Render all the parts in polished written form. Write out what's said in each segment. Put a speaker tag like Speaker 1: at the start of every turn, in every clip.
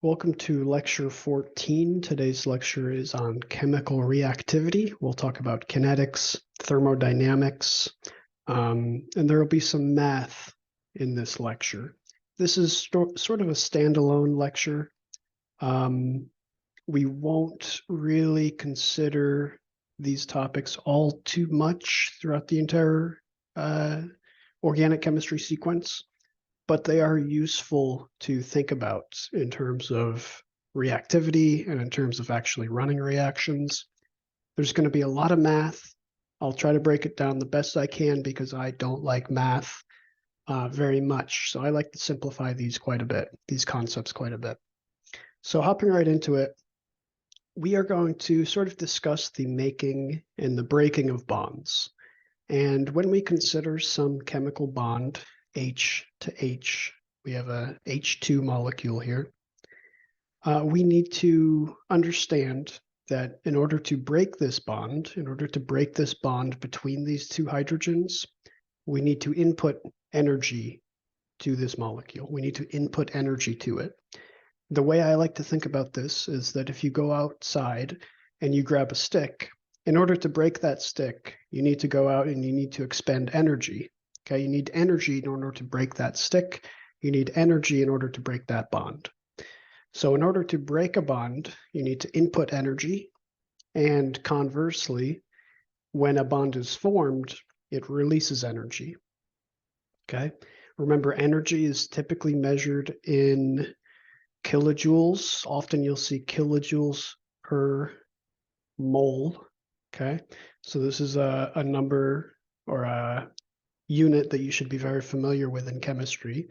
Speaker 1: Welcome to lecture 14. Today's lecture is on chemical reactivity. We'll talk about kinetics, thermodynamics, and there will be some math in this lecture. This is sort of a standalone lecture. We won't really consider these topics all too much throughout the entire organic chemistry sequence, but they are useful to think about in terms of reactivity and in terms of actually running reactions. There's going to be a lot of math. I'll try to break it down the best I can because I don't like math very much. So I like to simplify these concepts quite a bit. So hopping right into it, we are going to sort of discuss the making and the breaking of bonds. And when we consider some chemical bond, H to H, we have a H2 molecule here. We need to understand that in order to break this bond between these two hydrogens, we need to input energy to this molecule. We need to input energy to it. The way I like to think about this is that if you go outside and you grab a stick, in order to break that stick, you need to go out and you need to expend energy. Okay, you need energy in order to break that stick. You need energy in order to break that bond. So in order to break a bond, you need to input energy. And conversely, when a bond is formed, it releases energy. Okay, remember, energy is typically measured in kilojoules. Often you'll see kilojoules per mole. Okay, so this is a number or a unit that you should be very familiar with in chemistry.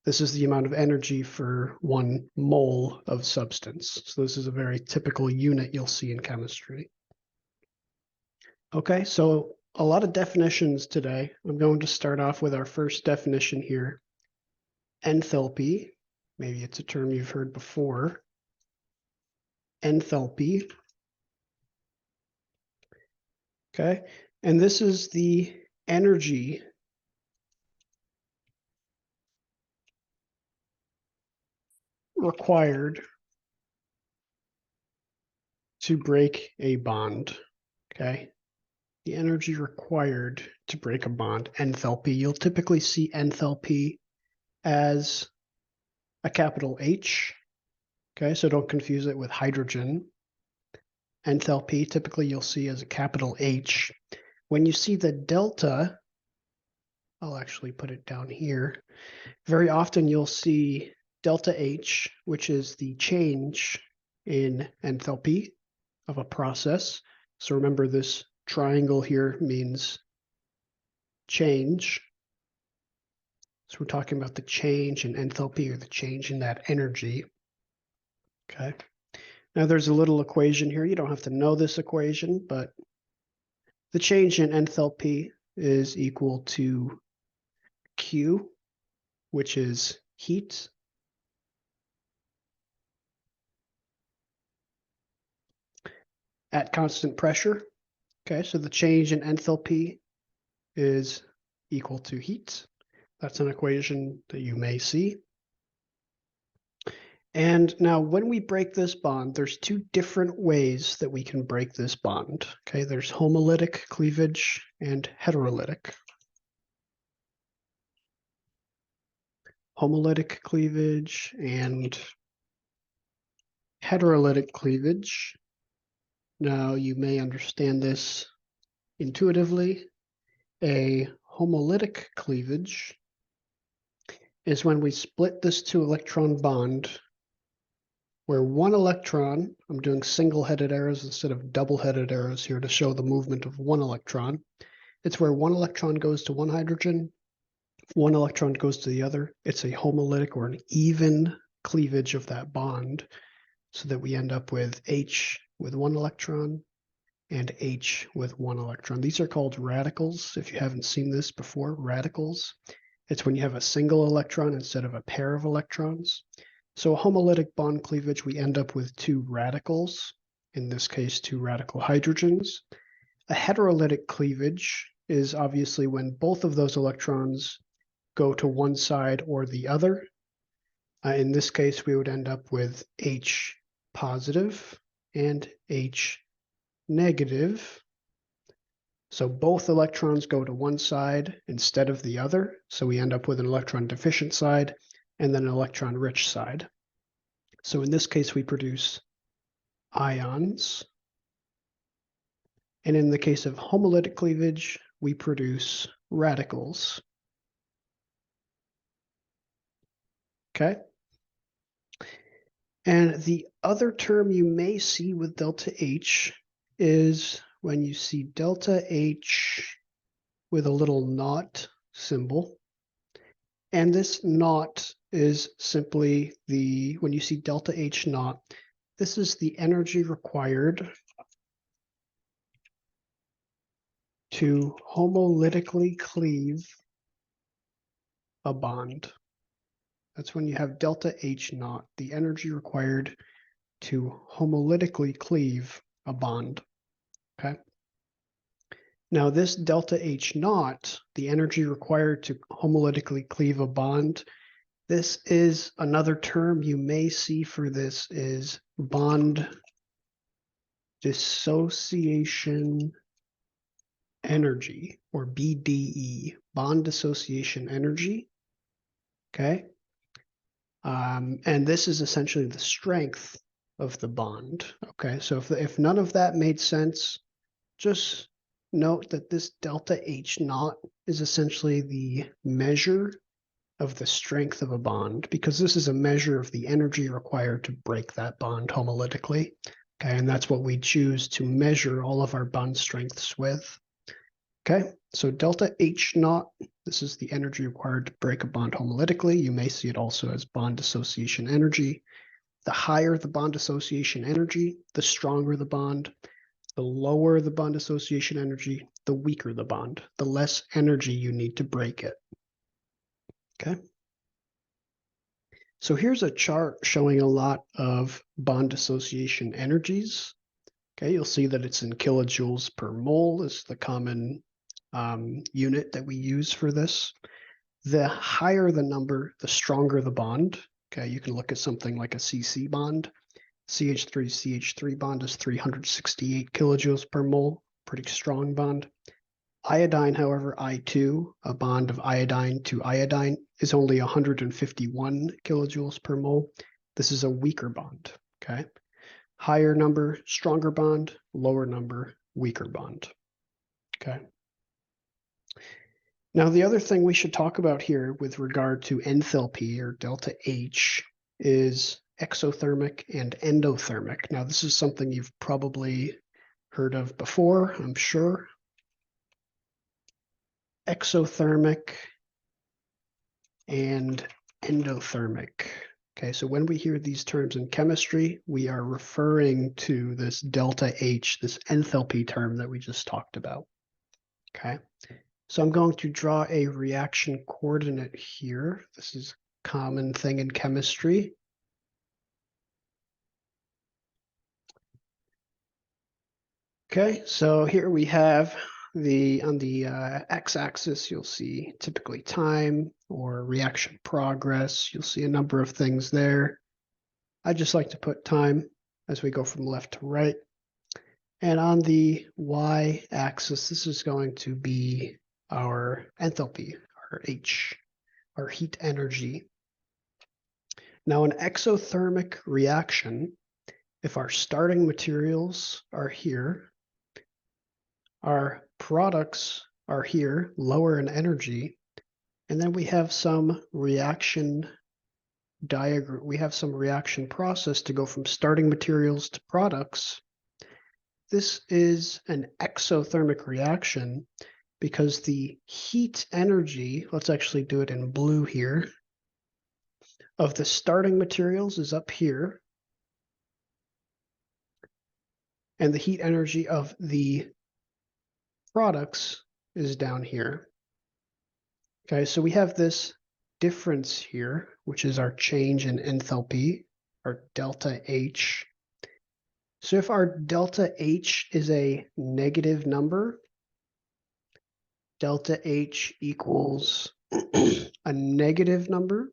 Speaker 1: This is the amount of energy for 1 mole of substance. So this is a very typical unit you'll see in chemistry. Okay, so a lot of definitions today. I'm going to start off with our first definition here. Enthalpy, maybe it's a term you've heard before. Enthalpy. Okay, and this is the energy required to break a bond. Okay, the energy required to break a bond, enthalpy. You'll typically see enthalpy as a capital H. Okay, so don't confuse it with hydrogen. Enthalpy, typically you'll see as a capital H. When you see the delta, I'll actually put it down here. Very often you'll see delta H, which is the change in enthalpy of a process. So remember, this triangle here means change. So we're talking about the change in enthalpy, or the change in that energy. Okay. Now there's a little equation here. You don't have to know this equation, but the change in enthalpy is equal to Q, which is heat, at constant pressure. Okay, so the change in enthalpy is equal to heat. That's an equation that you may see. And now when we break this bond, there's two different ways that we can break this bond. Okay, there's homolytic cleavage and heterolytic. Homolytic cleavage and heterolytic cleavage. Now you may understand this intuitively. A homolytic cleavage is when we split this 2-electron bond where 1 electron, I'm doing single-headed arrows instead of double-headed arrows here to show the movement of 1 electron. It's where 1 electron goes to one hydrogen, 1 electron goes to the other. It's a homolytic, or an even cleavage of that bond, so that we end up with H with 1 electron and H with 1 electron. These are called radicals. If you haven't seen this before, radicals. It's when you have a single electron instead of a pair of electrons. So a homolytic bond cleavage, we end up with 2 radicals, in this case 2 radical hydrogens. A heterolytic cleavage is obviously when both of those electrons go to one side or the other. In this case, we would end up with H positive and H negative. So both electrons go to one side instead of the other. So we end up with an electron deficient side and then an electron rich side. So in this case, we produce ions. And in the case of homolytic cleavage, we produce radicals. Okay. And the other term you may see with delta H is when you see delta H with a little naught symbol. And this naught is simply when you see delta H naught, this is the energy required to homolytically cleave a bond. That's when you have delta H naught, the energy required to homolytically cleave a bond. Okay. Now this delta H naught, the energy required to homolytically cleave a bond, this is another term you may see for this is bond dissociation energy, or BDE, bond dissociation energy. Okay. And this is essentially the strength of the bond. Okay. So if none of that made sense, just note that this delta H naught is essentially the measure of the strength of a bond, because this is a measure of the energy required to break that bond homolytically. Okay, and that's what we choose to measure all of our bond strengths with. Okay, so delta H naught, this is the energy required to break a bond homolytically. You may see it also as bond dissociation energy. The higher the bond dissociation energy, the stronger the bond. The lower the bond dissociation energy, the weaker the bond, the less energy you need to break it. Okay. So here's a chart showing a lot of bond dissociation energies. Okay, you'll see that it's in kilojoules per mole is the common unit that we use for this. The higher the number, the stronger the bond. Okay, you can look at something like a CC bond. CH3-CH3 bond is 368 kilojoules per mole, pretty strong bond. Iodine, however, I2, a bond of iodine to iodine, is only 151 kilojoules per mole. This is a weaker bond, okay? Higher number, stronger bond, lower number, weaker bond, okay? Now, the other thing we should talk about here with regard to enthalpy, or delta H, is exothermic and endothermic. Now, this is something you've probably heard of before, I'm sure. Exothermic and endothermic. Okay, so when we hear these terms in chemistry, we are referring to this delta H, this enthalpy term that we just talked about. Okay, so I'm going to draw a reaction coordinate here. This is a common thing in chemistry. Okay, so here we have on the x-axis, you'll see typically time or reaction progress. You'll see a number of things there. I just like to put time as we go from left to right. And on the y-axis, this is going to be our enthalpy, our H, our heat energy. Now, an exothermic reaction, if our starting materials are here, our products are here, lower in energy, and then we have some reaction diagram, we have some reaction process to go from starting materials to products. This is an exothermic reaction because the heat energy, let's actually do it in blue here, of the starting materials is up here, and the heat energy of the products is down here. Okay, so we have this difference here, which is our change in enthalpy, our delta H. So if our delta H is a negative number, delta H equals a negative number,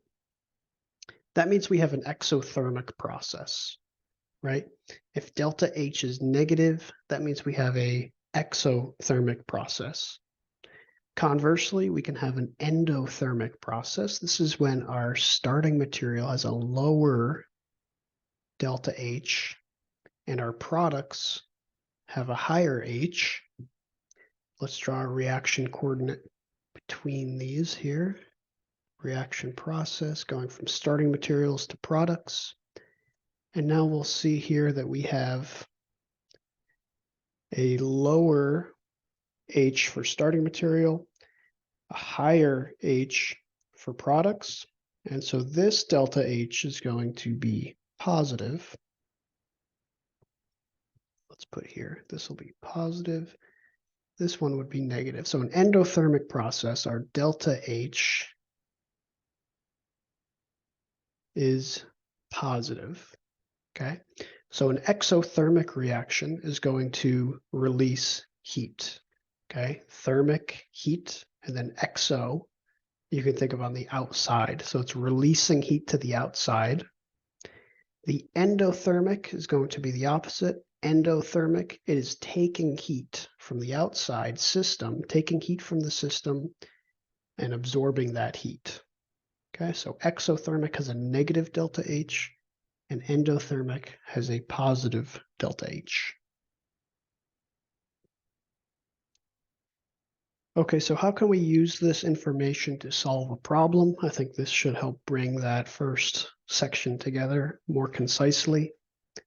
Speaker 1: that means we have an exothermic process, right? If delta H is negative, that means we have a exothermic process. Conversely, we can have an endothermic process. This is when our starting material has a lower delta H and our products have a higher H. Let's draw a reaction coordinate between these here. Reaction process going from starting materials to products. And now we'll see here that we have a lower H for starting material, a higher H for products. And so this delta H is going to be positive. Let's put here, this will be positive. This one would be negative. So an endothermic process, our delta H is positive, okay? So an exothermic reaction is going to release heat, okay? Thermic heat, and then exo, you can think of on the outside. So it's releasing heat to the outside. The endothermic is going to be the opposite. Endothermic, it is taking heat from the outside system, taking heat from the system and absorbing that heat. Okay, so exothermic has a negative delta H and endothermic has a positive delta H. Okay, so how can we use this information to solve a problem? I think this should help bring that first section together more concisely.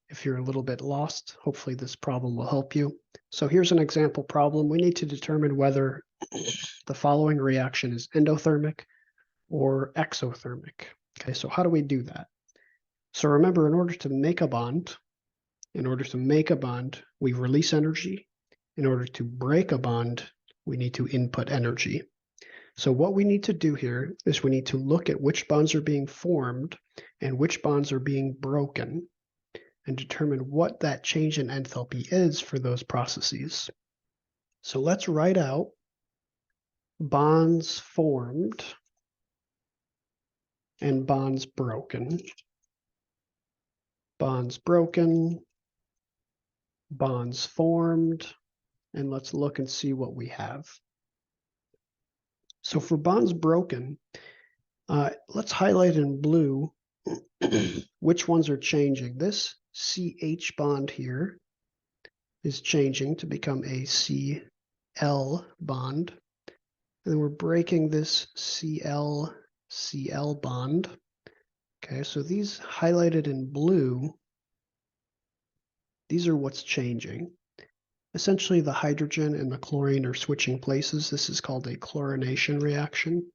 Speaker 1: If you're a little bit lost, hopefully this problem will help you. So here's an example problem. We need to determine whether the following reaction is endothermic or exothermic. Okay, so how do we do that? So remember, in order to make a bond, we release energy. In order to break a bond, we need to input energy. So what we need to do here is we need to look at which bonds are being formed and which bonds are being broken and determine what that change in enthalpy is for those processes. So let's write out bonds formed and bonds broken. Bonds broken, bonds formed, and let's look and see what we have. So for bonds broken, let's highlight in blue which ones are changing. This CH bond here is changing to become a CL bond. And then we're breaking this CL bond. Okay, so these highlighted in blue, these are what's changing. Essentially, the hydrogen and the chlorine are switching places. This is called a chlorination reaction.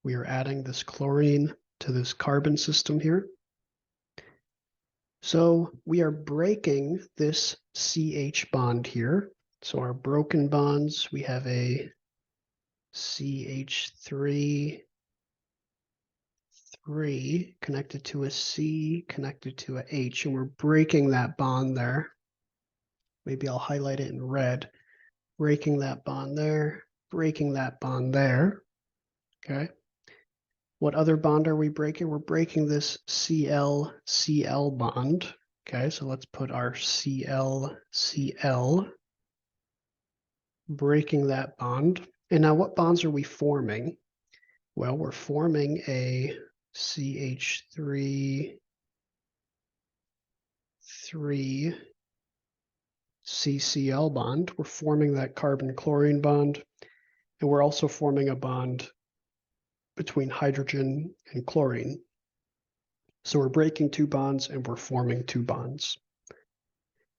Speaker 1: We are adding this chlorine to this carbon system here. So we are breaking this CH bond here. So our broken bonds, we have a CH3 connected to a C, connected to a H, and we're breaking that bond there. Maybe I'll highlight it in red. Breaking that bond there, breaking that bond there. Okay. What other bond are we breaking? We're breaking this Cl bond. Okay, so let's put our Cl, breaking that bond. And now what bonds are we forming? Well, we're forming a CH3 CCl bond. We're forming that carbon-chlorine bond, and we're also forming a bond between hydrogen and chlorine. So we're breaking two bonds and we're forming two bonds.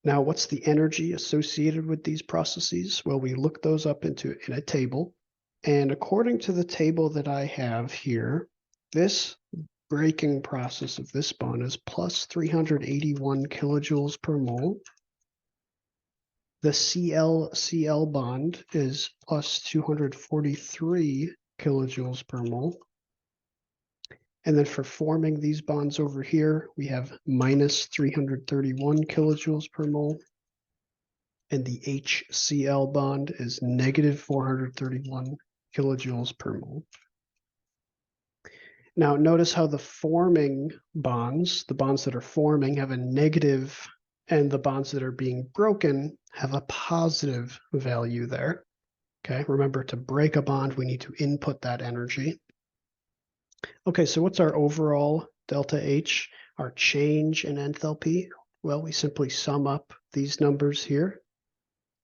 Speaker 1: Now, what's the energy associated with these processes? Well, we look those up in a table. And according to the table that I have here, this breaking process of this bond is plus 381 kilojoules per mole. The Cl bond is plus 243 kilojoules per mole. And then for forming these bonds over here, we have minus 331 kilojoules per mole. And the HCl bond is negative 431 kilojoules per mole. Now notice how the forming bonds, the bonds that are forming, have a negative, and the bonds that are being broken have a positive value there. Okay, remember, to break a bond, we need to input that energy. Okay, so what's our overall delta H, our change in enthalpy? Well, we simply sum up these numbers here,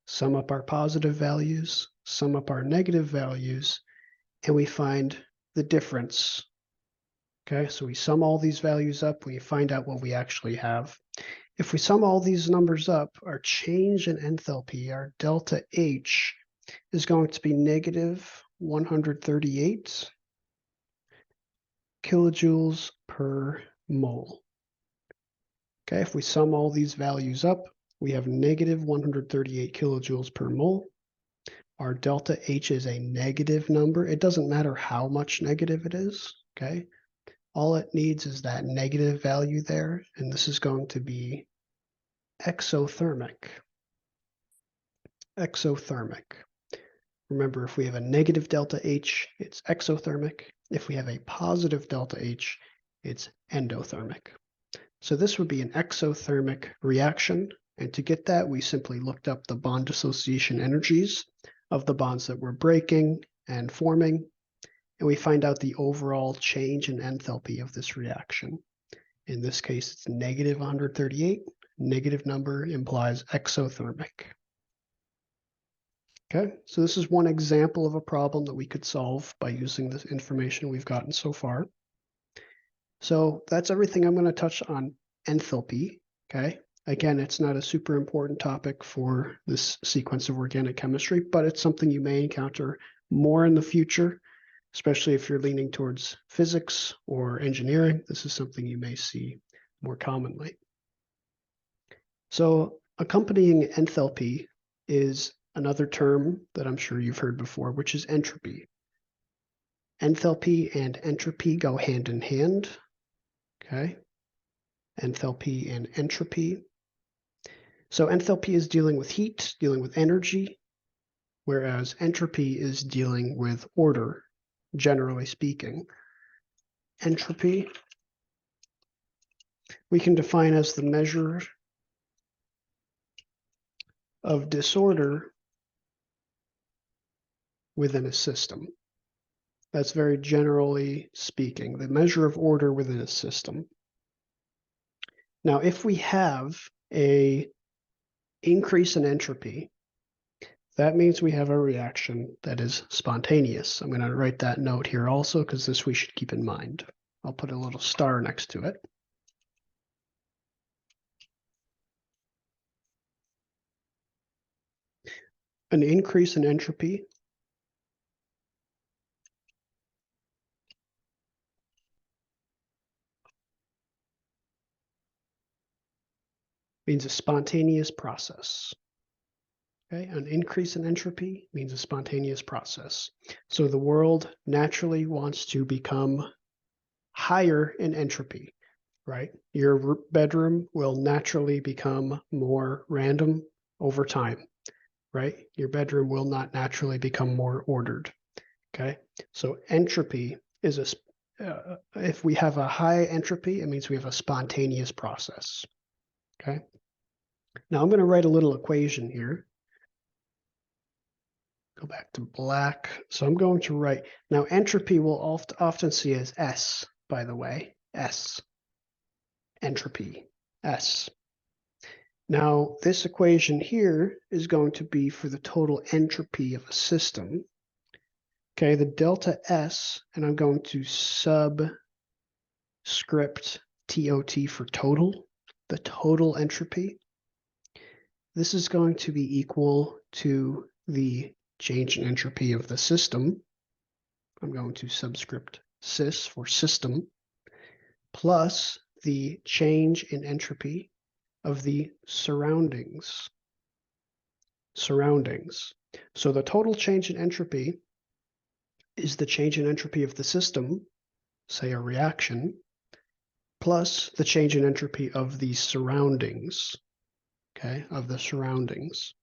Speaker 1: sum up our positive values, sum up our negative values, and we find the difference. Okay, so we sum all these values up, we find out what we actually have. If we sum all these numbers up, our change in enthalpy, our delta H, is going to be negative 138 kilojoules per mole. Okay, if we sum all these values up, we have negative 138 kilojoules per mole. Our delta H is a negative number. It doesn't matter how much negative it is, okay? All it needs is that negative value there, and this is going to be exothermic. Exothermic. Remember, if we have a negative delta H, it's exothermic. If we have a positive delta H, it's endothermic. So this would be an exothermic reaction. And to get that, we simply looked up the bond dissociation energies of the bonds that we're breaking and forming. And we find out the overall change in enthalpy of this reaction. In this case, it's negative 138. Negative number implies exothermic. Okay, so this is one example of a problem that we could solve by using this information we've gotten so far. So that's everything I'm going to touch on enthalpy. Okay, again, it's not a super important topic for this sequence of organic chemistry, but it's something you may encounter more in the future, especially if you're leaning towards physics or engineering. This is something you may see more commonly. So accompanying enthalpy is another term that I'm sure you've heard before, which is entropy. Enthalpy and entropy go hand in hand. Okay, enthalpy and entropy. So enthalpy is dealing with heat, dealing with energy, whereas entropy is dealing with order, generally speaking. Entropy we can define as the measure of disorder within a system. That's very generally speaking, the measure of order within a system. Now, if we have an increase in entropy, that means we have a reaction that is spontaneous. I'm going to write that note here also because this we should keep in mind. I'll put a little star next to it. An increase in entropy means a spontaneous process. Okay, an increase in entropy means a spontaneous process. So the world naturally wants to become higher in entropy, right? Your bedroom will naturally become more random over time, right? Your bedroom will not naturally become more ordered, okay? So entropy is if we have a high entropy, it means we have a spontaneous process, okay? Now I'm going to write a little equation here. Go back to black. So I'm going to write, now entropy we'll often see as S, by the way, S. Entropy, S. Now this equation here is going to be for the total entropy of a system. Okay, the delta S, and I'm going to subscript TOT for total, the total entropy. This is going to be equal to the change in entropy of the system. I'm going to subscript sys for system, plus the change in entropy of the surroundings. Surroundings. So the total change in entropy is the change in entropy of the system, say a reaction, plus the change in entropy of the surroundings, okay, of the surroundings.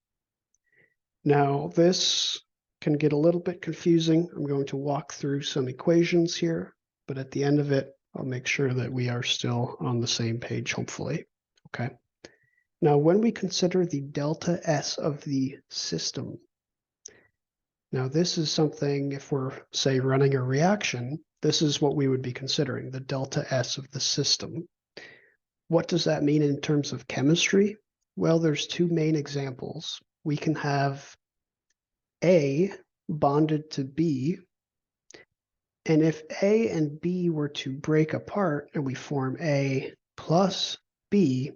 Speaker 1: Now, this can get a little bit confusing. I'm going to walk through some equations here, but at the end of it, I'll make sure that we are still on the same page, hopefully. Okay. Now, when we consider the delta S of the system, now this is something, if we're, say, running a reaction, this is what we would be considering, the delta S of the system. What does that mean in terms of chemistry? Well, there's two main examples. We can have A bonded to B, and if A and B were to break apart and we form A plus B,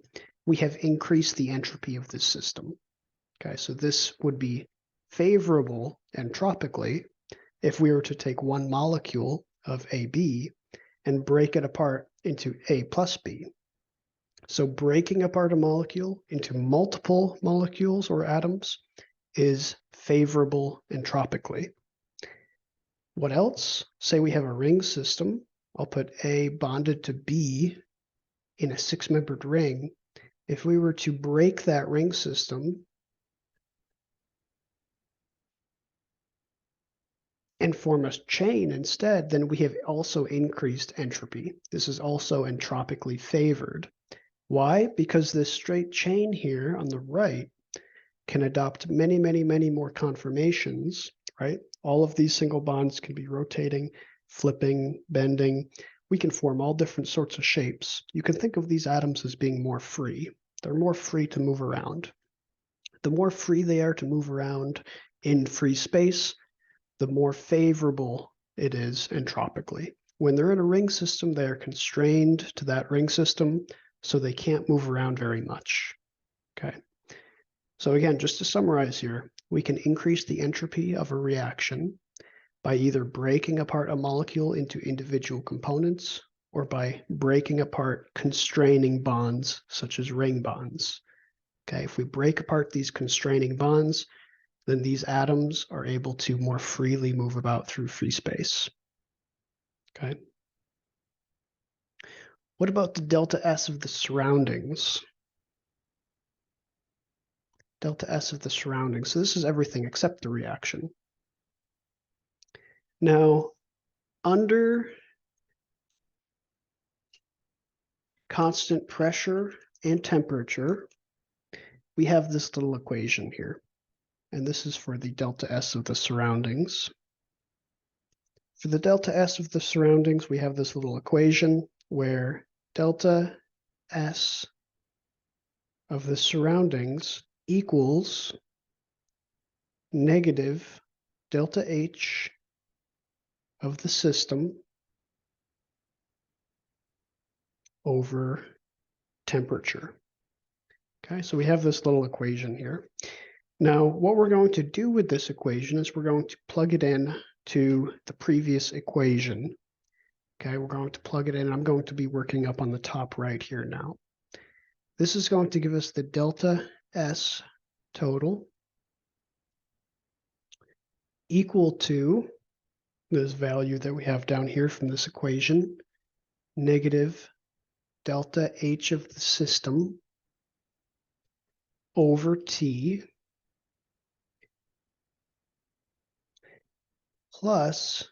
Speaker 1: we have increased the entropy of this system. Okay, so this would be favorable entropically if we were to take one molecule of AB and break it apart into A plus B. So breaking apart a molecule into multiple molecules or atoms is favorable entropically. What else? Say we have a ring system. I'll put A bonded to B in a six-membered ring. If we were to break that ring system and form a chain instead, then we have also increased entropy. This is also entropically favored. Why? Because this straight chain here on the right can adopt many, many, many more conformations, right? All of these single bonds can be rotating, flipping, bending. We can form all different sorts of shapes. You can think of these atoms as being more free. They're more free to move around. The more free they are to move around in free space, the more favorable it is entropically. When they're in a ring system, they are constrained to that ring system, so they can't move around very much. Okay. So again, just to summarize here, we can increase the entropy of a reaction by either breaking apart a molecule into individual components or by breaking apart constraining bonds, such as ring bonds. Okay, if we break apart these constraining bonds, then these atoms are able to more freely move about through free space. Okay. What about the delta S of the surroundings? Delta S of the surroundings. So this is everything except the reaction. Now, under constant pressure and temperature, we have this little equation here. And this is for the delta S of the surroundings. For the delta S of the surroundings, we have this little equation where delta S of the surroundings equals negative delta H of the system over temperature. Okay, so we have this little equation here. Now, what we're going to do with this equation is we're going to plug it in to the previous equation. Okay, we're going to plug it in. I'm going to be working up on the top right here now. This is going to give us the delta S total equal to this value that we have down here from this equation, negative delta H of the system over T plus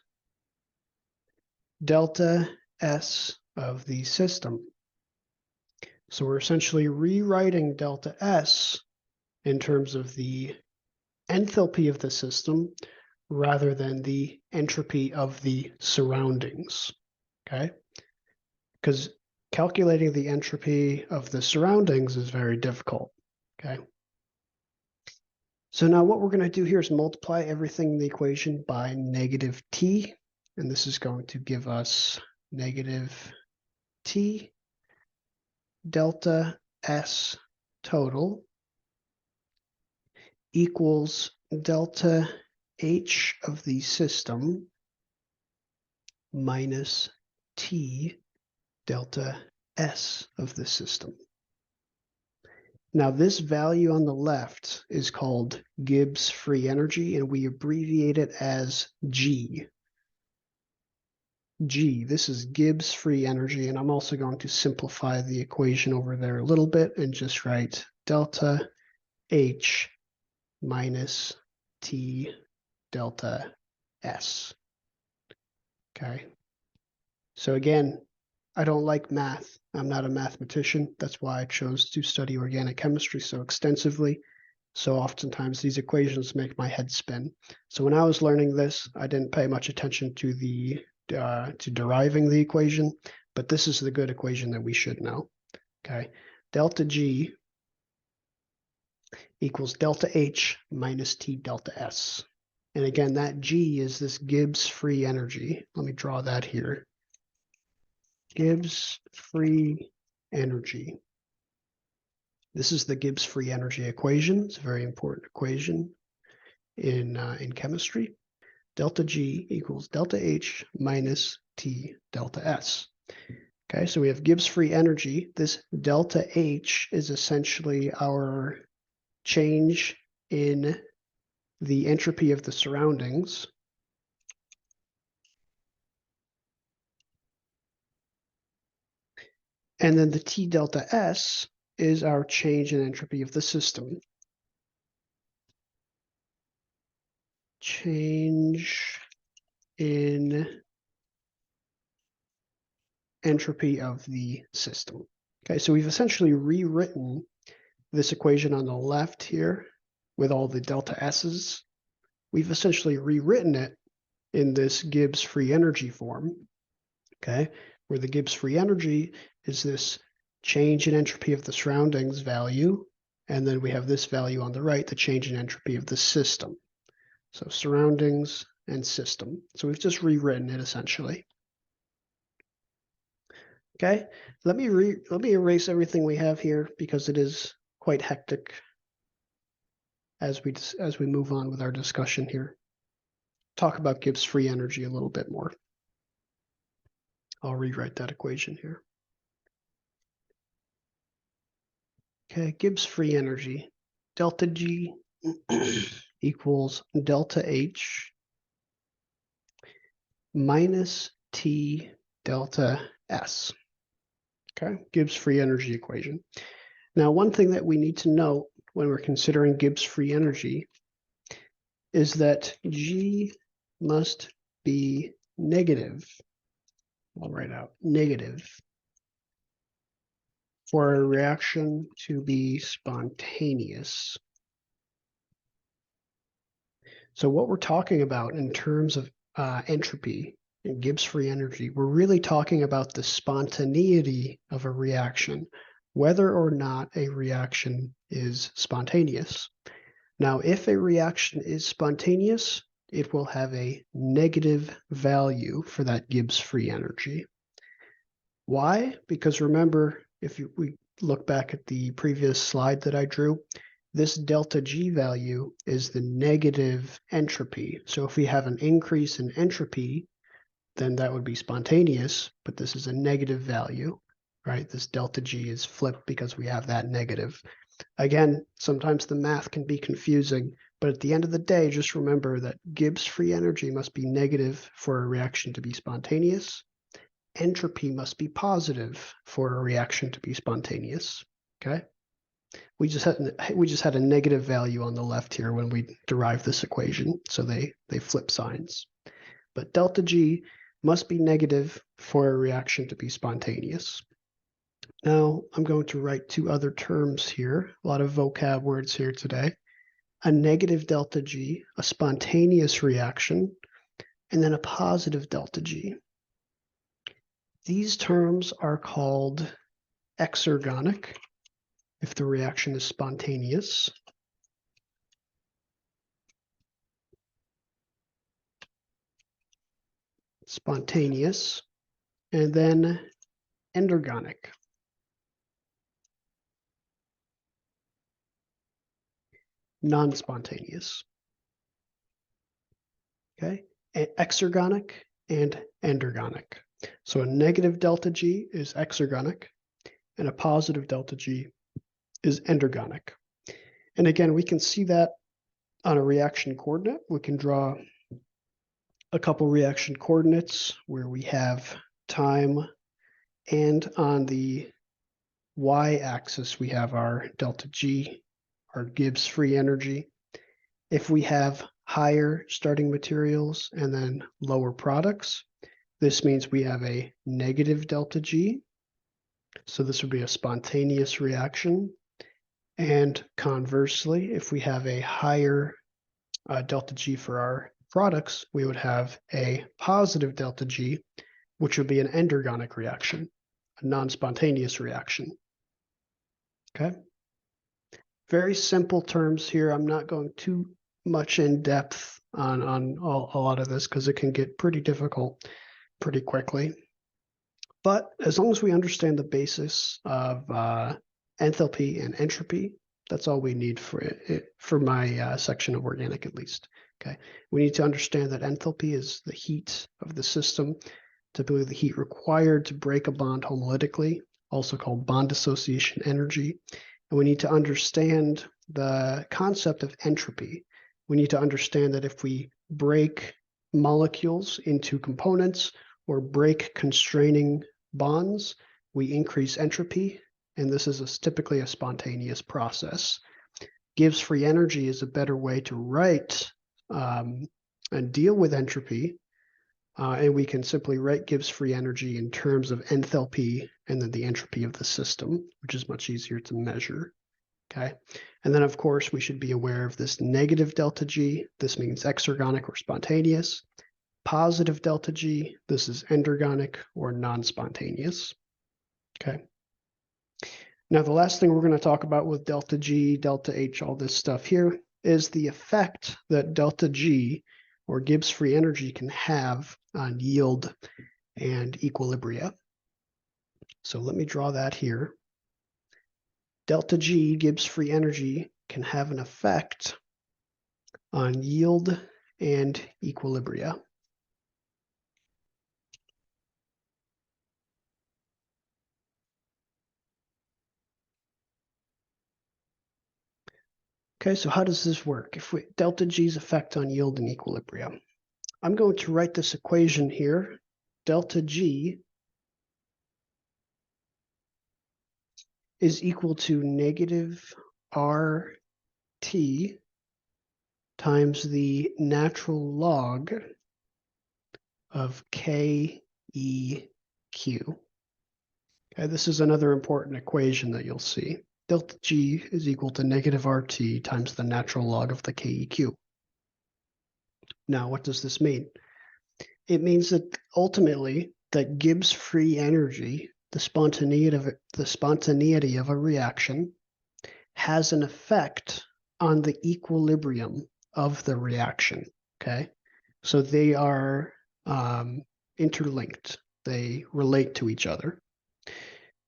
Speaker 1: delta S of the system. So we're essentially rewriting delta S in terms of the enthalpy of the system rather than the entropy of the surroundings, okay? Because calculating the entropy of the surroundings is very difficult, okay? So now what we're going to do here is multiply everything in the equation by negative T, and this is going to give us negative T delta S total equals delta H of the system minus T delta S of the system. Now this value on the left is called Gibbs free energy, and we abbreviate it as G. G, this is Gibbs free energy, and I'm also going to simplify the equation over there a little bit and just write delta H minus T delta S. Okay. So again, I don't like math. I'm not a mathematician. That's why I chose to study organic chemistry so extensively. So oftentimes these equations make my head spin. So when I was learning this, I didn't pay much attention to to deriving the equation, but this is the good equation that we should know. Okay, delta G equals delta H minus T delta S. And again, that G is this Gibbs free energy. Let me draw that here. Gibbs free energy. This is the Gibbs free energy equation. It's a very important equation in chemistry. Delta G equals delta H minus T delta S. Okay, so we have Gibbs free energy. This delta H is essentially our change in the entropy of the surroundings. And then the T delta S is our change in entropy of the system. Change in entropy of the system. Okay, so we've essentially rewritten this equation on the left here with all the delta S's. We've essentially rewritten it in this Gibbs free energy form, okay, where the Gibbs free energy is this change in entropy of the surroundings value, and then we have this value on the right, the change in entropy of the system. So surroundings and system. So we've just rewritten it essentially. Okay, let me erase everything we have here because it is quite hectic as we move on with our discussion here. Talk about Gibbs free energy a little bit more. I'll rewrite that equation here. Okay, Gibbs free energy. Delta G equals delta H minus T delta S. Okay, Gibbs free energy equation. Now, one thing that we need to note when we're considering Gibbs free energy is that G must be negative. I'll write out negative for a reaction to be spontaneous. So what we're talking about in terms of entropy and Gibbs free energy, we're really talking about the spontaneity of a reaction, whether or not a reaction is spontaneous. Now, if a reaction is spontaneous, it will have a negative value for that Gibbs free energy. Why? Because remember, if we look back at the previous slide that I drew, this delta G value is the negative entropy. So if we have an increase in entropy, then that would be spontaneous, but this is a negative value, right? This delta G is flipped because we have that negative. Again, sometimes the math can be confusing, but at the end of the day, just remember that Gibbs free energy must be negative for a reaction to be spontaneous. Entropy must be positive for a reaction to be spontaneous, okay? We just had a negative value on the left here when we derived this equation, so they flip signs. But delta G must be negative for a reaction to be spontaneous. Now I'm going to write two other terms here, a lot of vocab words here today. A negative delta G, a spontaneous reaction, and then a positive delta G. These terms are called exergonic if the reaction is spontaneous. Spontaneous, and then endergonic. Non-spontaneous. Okay, exergonic and endergonic. So a negative delta G is exergonic, and a positive delta G is endergonic. And again, we can see that on a reaction coordinate. We can draw a couple reaction coordinates where we have time, and on the y-axis we have our delta G, our Gibbs free energy. If we have higher starting materials and then lower products, this means we have a negative delta G. So this would be a spontaneous reaction. And conversely, if we have a higher delta G for our products, we would have a positive delta G, which would be an endergonic reaction, a non-spontaneous reaction. Okay. Very simple terms here. I'm not going too much in depth on a lot of this because it can get pretty difficult pretty quickly. But as long as we understand the basis of enthalpy and entropy, that's all we need for it, for my section of organic at least. Okay, we need to understand that enthalpy is the heat of the system, typically the heat required to break a bond homolytically, also called bond dissociation energy. And we need to understand the concept of entropy. We need to understand that if we break molecules into components or break constraining bonds, we increase entropy, and this is typically a spontaneous process. Gibbs free energy is a better way to write and deal with entropy, and we can simply write Gibbs free energy in terms of enthalpy and then the entropy of the system, which is much easier to measure. Okay, and then of course we should be aware of this negative delta G. This means exergonic or spontaneous. Positive delta G, this is endergonic or non-spontaneous. Okay. Now the last thing we're going to talk about with delta G, delta H, all this stuff here is the effect that delta G or Gibbs free energy can have on yield and equilibria. So let me draw that here. Delta G, Gibbs free energy, can have an effect on yield and equilibria. Okay, so how does this work? If we delta G's effect on yield and equilibrium, I'm going to write this equation here. Delta G is equal to negative RT times the natural log of KEQ. Okay, this is another important equation that you'll see. Delta G is equal to negative RT times the natural log of the KEQ. Now, what does this mean? It means that ultimately that Gibbs free energy, the spontaneity of a reaction, has an effect on the equilibrium of the reaction. Okay, so they are interlinked. They relate to each other.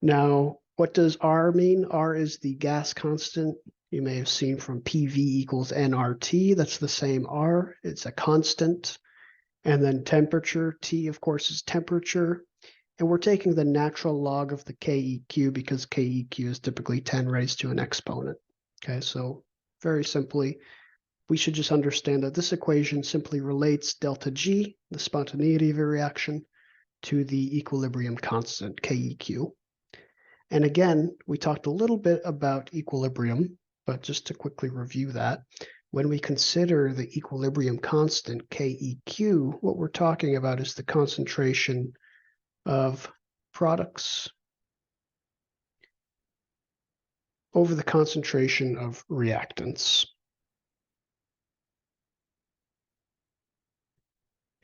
Speaker 1: Now, what does R mean? R is the gas constant. You may have seen from PV equals nRT. That's the same R. It's a constant. And then temperature, T, of course, is temperature. And we're taking the natural log of the KEQ because KEQ is typically 10 raised to an exponent. Okay, so very simply, we should just understand that this equation simply relates delta G, the spontaneity of a reaction, to the equilibrium constant, KEQ. And again, we talked a little bit about equilibrium, but just to quickly review that, when we consider the equilibrium constant, KEQ, what we're talking about is the concentration of products over the concentration of reactants.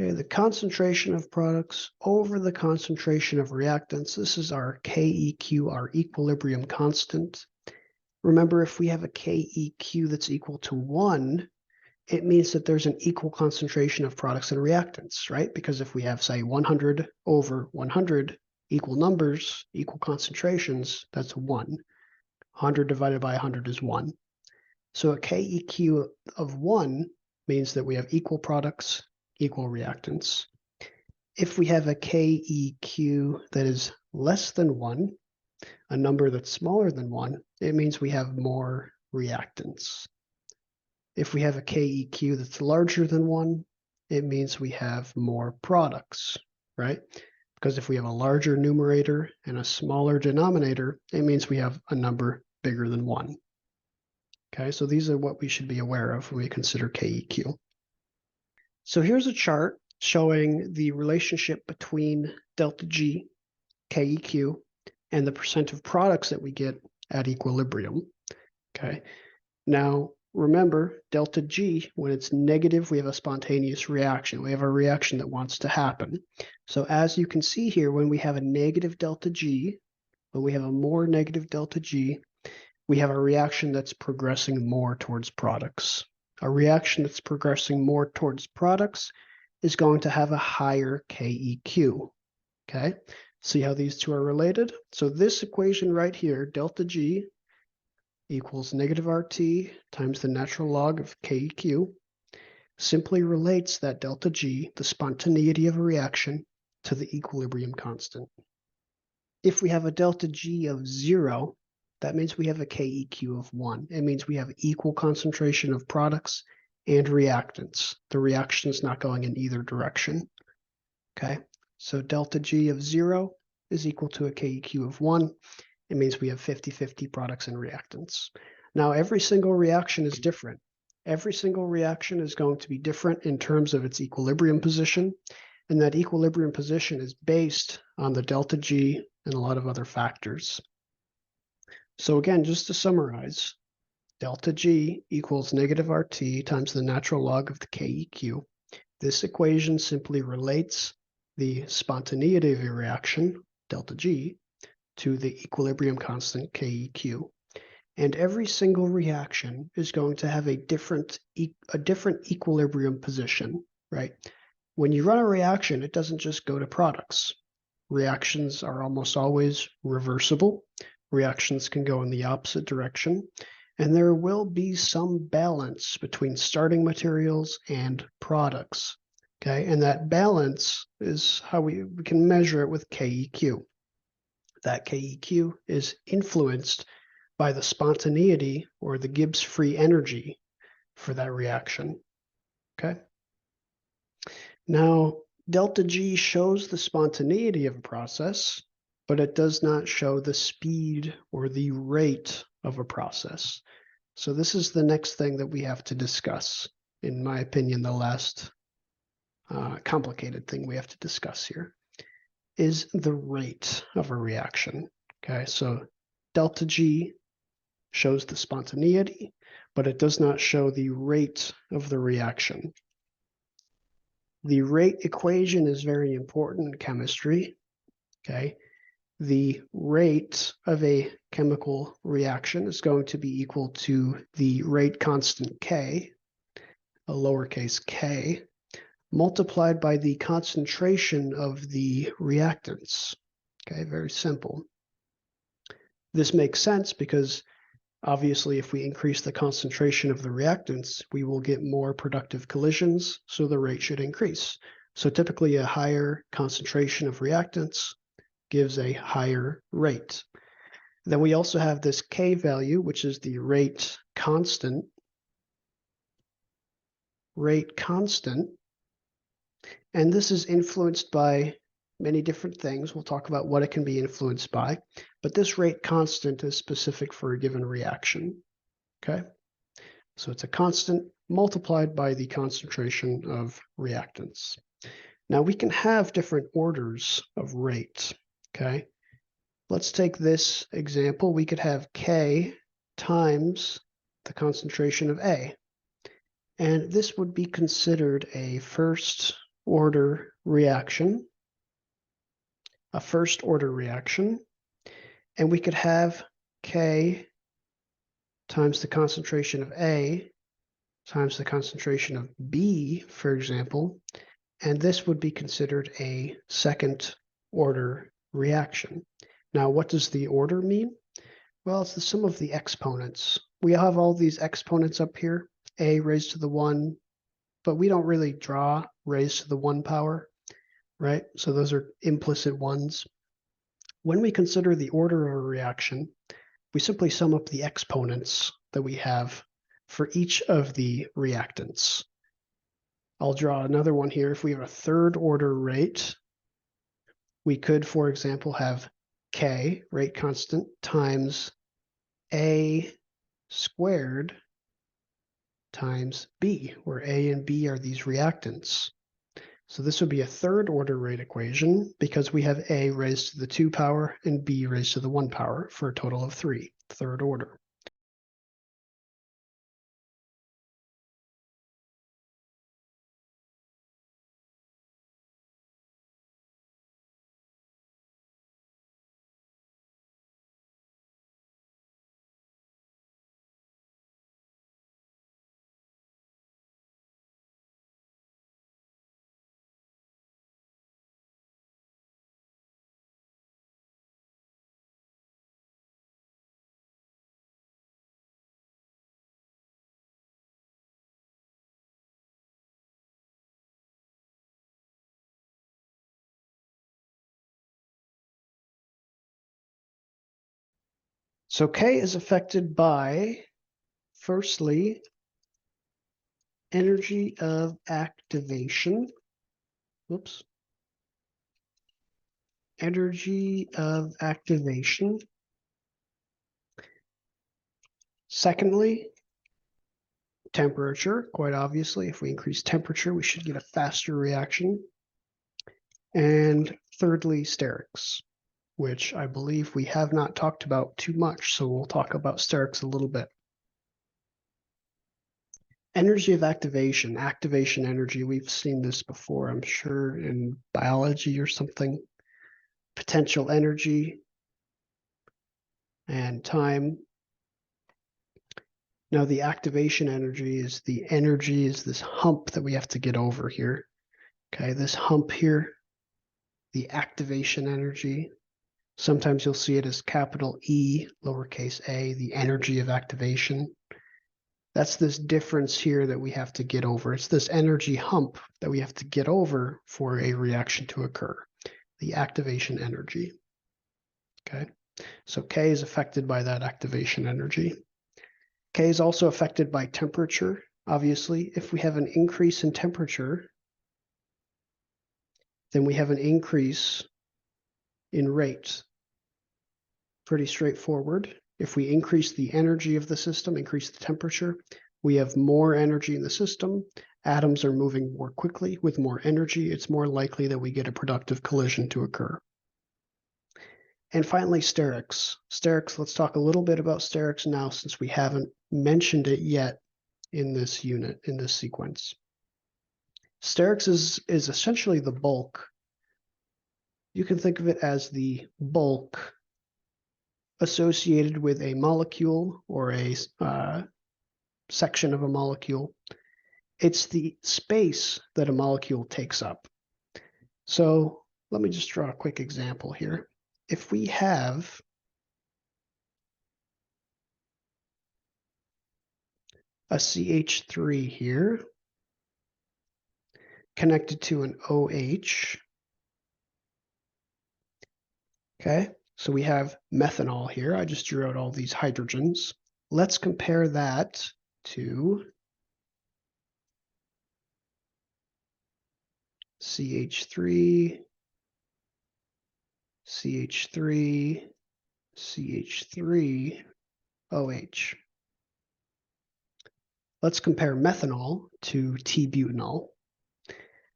Speaker 1: Okay, the concentration of products over the concentration of reactants. This is our KEQ, our equilibrium constant. Remember, if we have a KEQ that's equal to 1, it means that there's an equal concentration of products and reactants, right? Because if we have, say, 100 over 100 equal numbers, equal concentrations, that's 1. 100 divided by 100 is 1. So a KEQ of 1 means that we have equal products, equal reactants. If we have a KEQ that is less than 1, a number that's smaller than 1, it means we have more reactants. If we have a KEQ that's larger than 1, it means we have more products, right? Because if we have a larger numerator and a smaller denominator, it means we have a number bigger than 1. Okay, so these are what we should be aware of when we consider KEQ. So here's a chart showing the relationship between delta G, KEQ, and the percent of products that we get at equilibrium. Okay. Now, remember, delta G, when it's negative, we have a spontaneous reaction. We have a reaction that wants to happen. So as you can see here, when we have a negative delta G, when we have a more negative delta G, we have a reaction that's progressing more towards products. A reaction that's progressing more towards products is going to have a higher KEQ. Okay, see how these two are related? So this equation right here, delta G equals negative RT times the natural log of KEQ, simply relates that delta G, the spontaneity of a reaction, to the equilibrium constant. If we have a delta G of 0, that means we have a KEQ of 1. It means we have equal concentration of products and reactants. The reaction is not going in either direction. Okay, so delta G of 0 is equal to a KEQ of 1. It means we have 50-50 products and reactants. Now, every single reaction is different. Every single reaction is going to be different in terms of its equilibrium position, and that equilibrium position is based on the delta G and a lot of other factors. So again, just to summarize, delta G equals negative RT times the natural log of the KEQ. This equation simply relates the spontaneity of a reaction, delta G, to the equilibrium constant KEQ. And every single reaction is going to have a different equilibrium position, right? When you run a reaction, it doesn't just go to products. Reactions are almost always reversible. Reactions can go in the opposite direction. And there will be some balance between starting materials and products. Okay, and that balance is how we can measure it with KEQ. That KEQ is influenced by the spontaneity or the Gibbs free energy for that reaction. Okay. Now, delta G shows the spontaneity of a process, but it does not show the speed or the rate of a process. So this is the next thing that we have to discuss. In my opinion, the last complicated thing we have to discuss here is the rate of a reaction. Okay, so delta G shows the spontaneity, but it does not show the rate of the reaction. The rate equation is very important in chemistry. Okay, the rate of a chemical reaction is going to be equal to the rate constant K, a lowercase k, multiplied by the concentration of the reactants. Okay, very simple. This makes sense because obviously if we increase the concentration of the reactants, we will get more productive collisions, so the rate should increase. So typically a higher concentration of reactants gives a higher rate. Then we also have this K value, which is the rate constant. And this is influenced by many different things. We'll talk about what it can be influenced by, but this rate constant is specific for a given reaction. Okay, so it's a constant multiplied by the concentration of reactants. Now we can have different orders of rate. Okay, let's take this example. We could have K times the concentration of A, and this would be considered a first order reaction, and we could have K times the concentration of A times the concentration of B, for example, and this would be considered a second order reaction. Now, what does the order mean? Well, it's the sum of the exponents. We have all these exponents up here, A raised to the 1, but we don't really draw raised to the 1 power, right? So those are implicit ones. When we consider the order of a reaction, we simply sum up the exponents that we have for each of the reactants. I'll draw another one here. If we have a third order rate, we could, for example, have K, rate constant, times A squared times B, where A and B are these reactants. So this would be a third order rate equation because we have A raised to the 2 power and B raised to the 1 power for a total of 3, third order. So K is affected by, firstly, energy of activation. Whoops. Energy of activation. Secondly, temperature. Quite obviously, if we increase temperature, we should get a faster reaction. And thirdly, sterics, which I believe we have not talked about too much, so we'll talk about sterics a little bit. Energy of activation, activation energy, we've seen this before, I'm sure, in biology or something. Potential energy and time. Now the activation energy is this hump that we have to get over here. Okay, this hump here, the activation energy. Sometimes you'll see it as capital E, lowercase a, the energy of activation. That's this difference here that we have to get over. It's this energy hump that we have to get over for a reaction to occur, the activation energy. Okay, so K is affected by that activation energy. K is also affected by temperature. Obviously, if we have an increase in temperature, then we have an increase in rate. Pretty straightforward. If we increase the energy of the system, increase the temperature, we have more energy in the system. Atoms are moving more quickly with more energy. It's more likely that we get a productive collision to occur. And finally, sterics. Sterics, let's talk a little bit about sterics now since we haven't mentioned it yet in this unit, in this sequence. Sterics is essentially the bulk. You can think of it as the bulk associated with a molecule or a section of a molecule. It's the space that a molecule takes up. So let me just draw a quick example here. If we have a CH3 here connected to an OH, okay? So we have methanol here. I just drew out all these hydrogens. Let's compare that to CH3, CH3, CH3, OH. Let's compare methanol to T-butanol.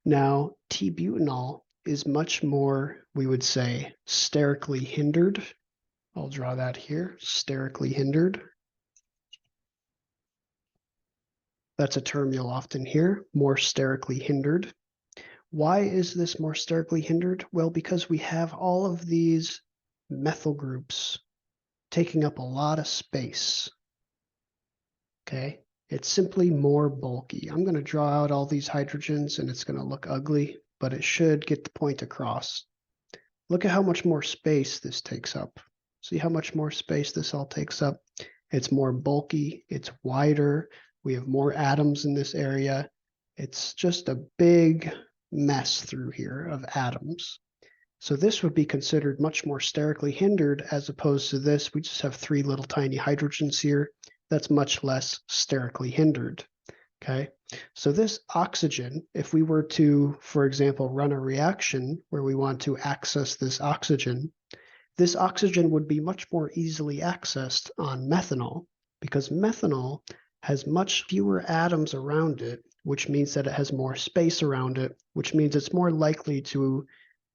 Speaker 1: Now, T-butanol is much more, we would say, sterically hindered. I'll draw that here, sterically hindered. That's a term you'll often hear, more sterically hindered. Why is this more sterically hindered? Well, because we have all of these methyl groups taking up a lot of space. Okay, it's simply more bulky. I'm going to draw out all these hydrogens and it's going to look ugly, but it should get the point across. Look at how much more space this takes up. See how much more space this all takes up? It's more bulky, it's wider, we have more atoms in this area. It's just a big mess through here of atoms. So this would be considered much more sterically hindered as opposed to this. We just have 3 little tiny hydrogens here. That's much less sterically hindered, okay? So this oxygen, if we were to, for example, run a reaction where we want to access this oxygen would be much more easily accessed on methanol because methanol has much fewer atoms around it which means that it has more space around it, which means it's more likely to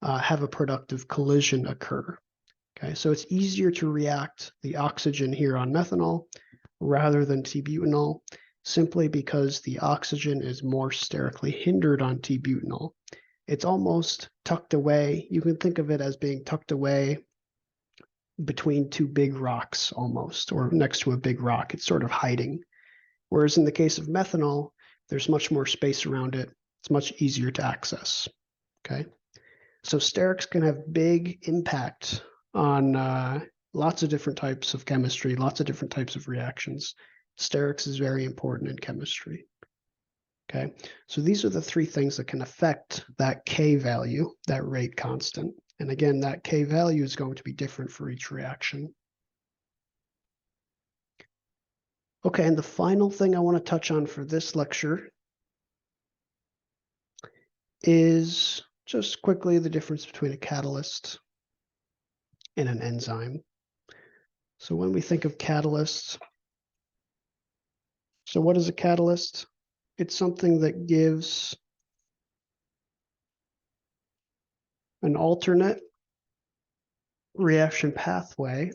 Speaker 1: have a productive collision occur. Okay, so it's easier to react the oxygen here on methanol rather than T-butanol, simply because the oxygen is more sterically hindered on T-butanol. It's almost tucked away. You can think of it as being tucked away between two big rocks almost, or next to a big rock. It's sort of hiding. Whereas in the case of methanol, there's much more space around it. It's much easier to access. Okay, so sterics can have big impact on lots of different types of chemistry, lots of different types of reactions. Sterics is very important in chemistry. Okay, so these are the three things that can affect that K value, that rate constant. And again, that K value is going to be different for each reaction. Okay, and the final thing I want to touch on for this lecture is just quickly the difference between a catalyst and an enzyme. So when we think of catalysts, so what is a catalyst? It's something that gives an alternate reaction pathway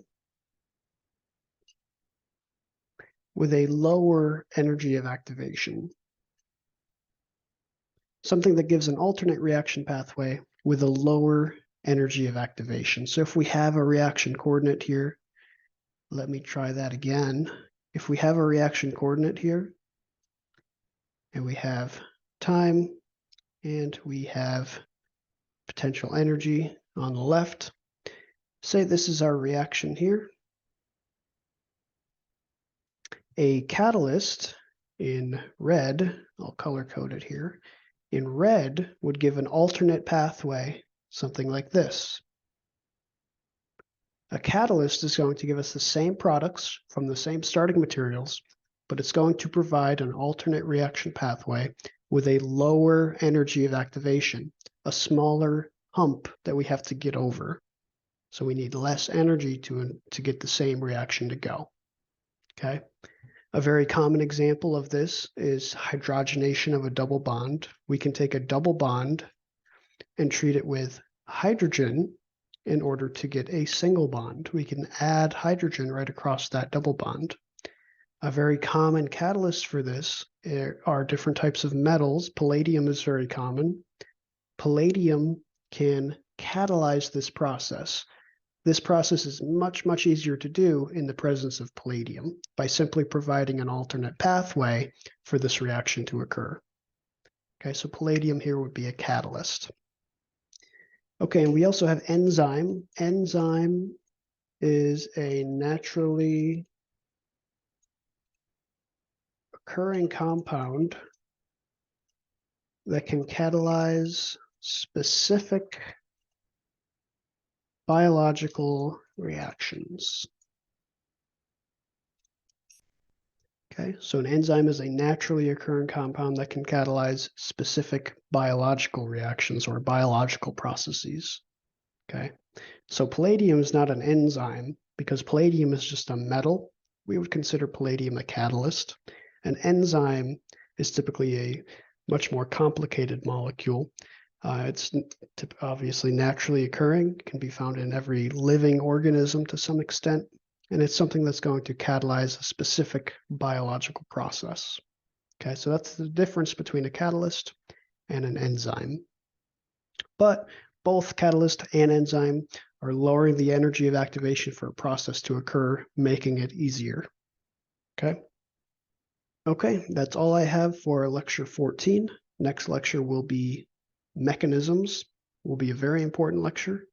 Speaker 1: with a lower energy of activation. Something that gives an alternate reaction pathway with a lower energy of activation. So if we have a reaction coordinate here, let me try that again. If we have a reaction coordinate here, and we have time, and we have potential energy on the left, say this is our reaction here. A catalyst in red, I'll color code it here, in red would give an alternate pathway, something like this. A catalyst is going to give us the same products from the same starting materials, but it's going to provide an alternate reaction pathway with a lower energy of activation, a smaller hump that we have to get over. So we need less energy to get the same reaction to go. Okay. A very common example of this is hydrogenation of a double bond. We can take a double bond and treat it with hydrogen in order to get a single bond. We can add hydrogen right across that double bond. A very common catalyst for this are different types of metals. Palladium is very common. Palladium can catalyze this process. This process is much, much easier to do in the presence of palladium by simply providing an alternate pathway for this reaction to occur. Okay, so palladium here would be a catalyst. Okay, and we also have enzyme. Enzyme is a naturally occurring compound that can catalyze specific biological reactions. Okay, so an enzyme is a naturally occurring compound that can catalyze specific biological reactions or biological processes. Okay, so palladium is not an enzyme because palladium is just a metal. We would consider palladium a catalyst. An enzyme is typically a much more complicated molecule. It's obviously naturally occurring, can be found in every living organism to some extent, and it's something that's going to catalyze a specific biological process. Okay, so that's the difference between a catalyst and an enzyme. But both catalyst and enzyme are lowering the energy of activation for a process to occur, making it easier. Okay. Okay, that's all I have for lecture 14. Next lecture will be mechanisms, will be a very important lecture.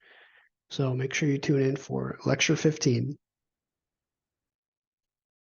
Speaker 1: So make sure you tune in for lecture 15.